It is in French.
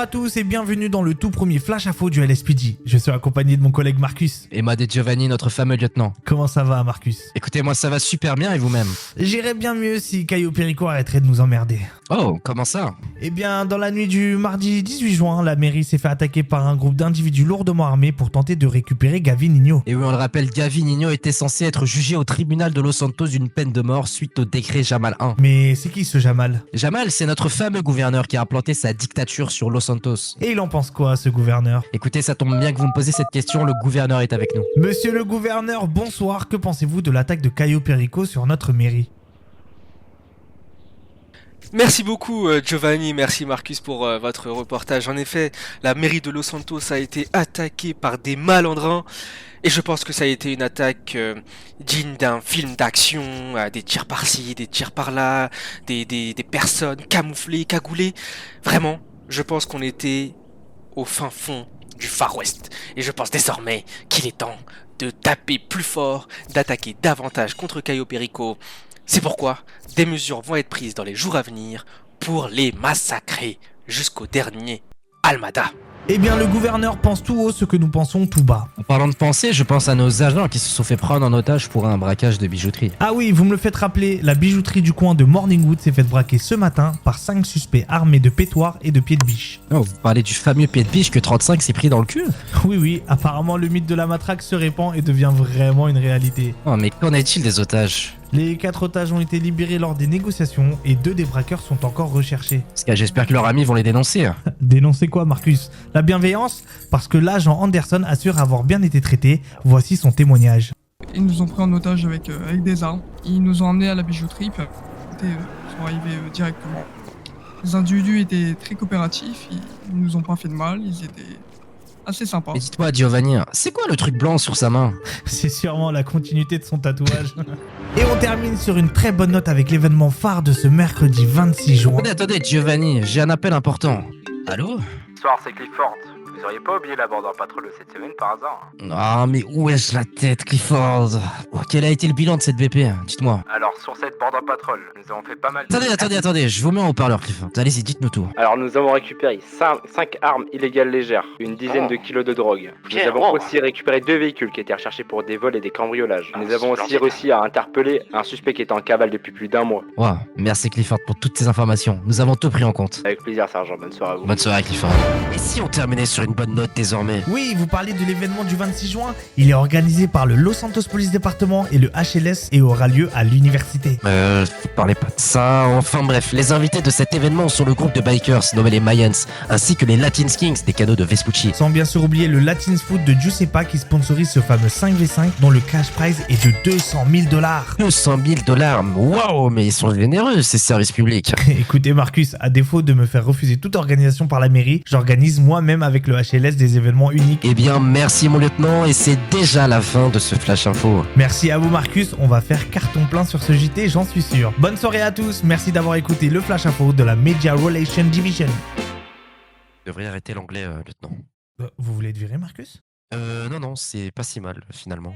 à tous et bienvenue dans le tout premier Flash Info du LSPD. Je suis accompagné de mon collègue Marcus. Et Mad et Giovanni, notre fameux lieutenant. Comment ça va, Marcus? Écoutez, moi ça va super bien et vous-même? J'irais bien mieux si Caio Perico arrêterait de nous emmerder. Oh, comment ça? Eh bien, dans la nuit du mardi 18 juin, la mairie s'est fait attaquer par un groupe d'individus lourdement armés pour tenter de récupérer Gavin Nino. Et oui, on le rappelle, Gavin Nino était censé être jugé au tribunal de Los Santos d'une peine de mort suite au décret Jamal 1. Mais c'est qui ce Jamal? Jamal, c'est notre fameux gouverneur qui a implanté sa dictature sur Los Santos. Et il en pense quoi, ce gouverneur? Écoutez, ça tombe bien que vous me posez cette question, le gouverneur est avec nous. Monsieur le gouverneur, bonsoir. Que pensez-vous de l'attaque de Caio Perico sur notre mairie? Merci beaucoup Giovanni, merci Marcus pour votre reportage. En effet, la mairie de Los Santos a été attaquée par des malandrins et je pense que ça a été une attaque digne d'un film d'action, des tirs par-ci, des tirs par-là, des personnes camouflées, cagoulées. Vraiment, je pense qu'on était au fin fond du Far West et je pense désormais qu'il est temps de taper plus fort, d'attaquer davantage contre Caio Perico. C'est pourquoi des mesures vont être prises dans les jours à venir pour les massacrer jusqu'au dernier Almada. Eh bien, le gouverneur pense tout haut ce que nous pensons tout bas. En parlant de penser, je pense à nos agents qui se sont fait prendre en otage pour un braquage de bijouterie. Ah oui, vous me le faites rappeler, la bijouterie du coin de Morningwood s'est faite braquer ce matin par 5 suspects armés de pétoirs et de pieds de biche. Oh, vous parlez du fameux pied de biche que 35 s'est pris dans le cul? Oui, apparemment le mythe de la matraque se répand et devient vraiment une réalité. Oh, mais qu'en est-il des otages? Les 4 otages ont été libérés lors des négociations et 2 des braqueurs sont encore recherchés. Parce que j'espère que leurs amis vont les dénoncer. Dénoncer quoi, Marcus? La bienveillance? Parce que l'agent Anderson assure avoir bien été traité. Voici son témoignage. Ils nous ont pris en otage avec des armes. Ils nous ont emmenés à la bijouterie, puis ils sont arrivés directement. Les individus étaient très coopératifs, ils nous ont pas fait de mal, ils étaient assez sympas. Et dites-moi, Giovanni, c'est quoi le truc blanc sur sa main? C'est sûrement la continuité de son tatouage. Et on termine sur une très bonne note avec l'événement phare de ce mercredi 26 juin. Attendez, Giovanni, j'ai un appel important. Allô? Bonsoir, c'est Clifford. Vous auriez pas oublié la Border Patrol cette semaine par hasard? Ah, mais où est-ce la tête, Clifford? Oh, quel a été le bilan de cette BP? Dites-moi. Alors, sur cette Border Patrol, nous avons fait pas mal Attendez, je vous mets en haut-parleur, Clifford. Allez-y, dites-nous tout. Alors, nous avons récupéré 5 armes illégales légères, une dizaine de kilos de drogue. Nous avons aussi récupéré 2 véhicules qui étaient recherchés pour des vols et des cambriolages. Nous avons aussi réussi à interpeller un suspect qui était en cavale depuis plus d'1 mois. Wow, merci Clifford pour toutes ces informations. Nous avons tout pris en compte. Avec plaisir, sergent. Bonne soirée à vous. Bonne soirée, Clifford. Et si on terminait sur une bonne note désormais? Oui, vous parlez de l'événement du 26 juin. Il est organisé par le Los Santos Police Department et le HLS et aura lieu à l'université. Parlez pas de ça. Enfin bref, les invités de cet événement sont le groupe de bikers nommé les Mayans, ainsi que les Latin Kings, des canaux de Vespucci. Sans bien sûr oublier le Latin Food de Giuseppa qui sponsorise ce fameux 5v5 dont le cash prize est de 200 000 $. 200 000 $. Waouh, mais ils sont généreux, ces services publics. Écoutez Marcus, à défaut de me faire refuser toute organisation par la mairie, j'organise moi-même avec le HLS des événements uniques. Eh bien, merci mon lieutenant, et c'est déjà la fin de ce Flash Info. Merci à vous Marcus, on va faire carton plein sur ce JT, j'en suis sûr. Bonne soirée à tous, merci d'avoir écouté le Flash Info de la Media Relations Division. Vous devriez arrêter l'anglais, lieutenant. Vous voulez être viré Marcus? Non, c'est pas si mal, finalement.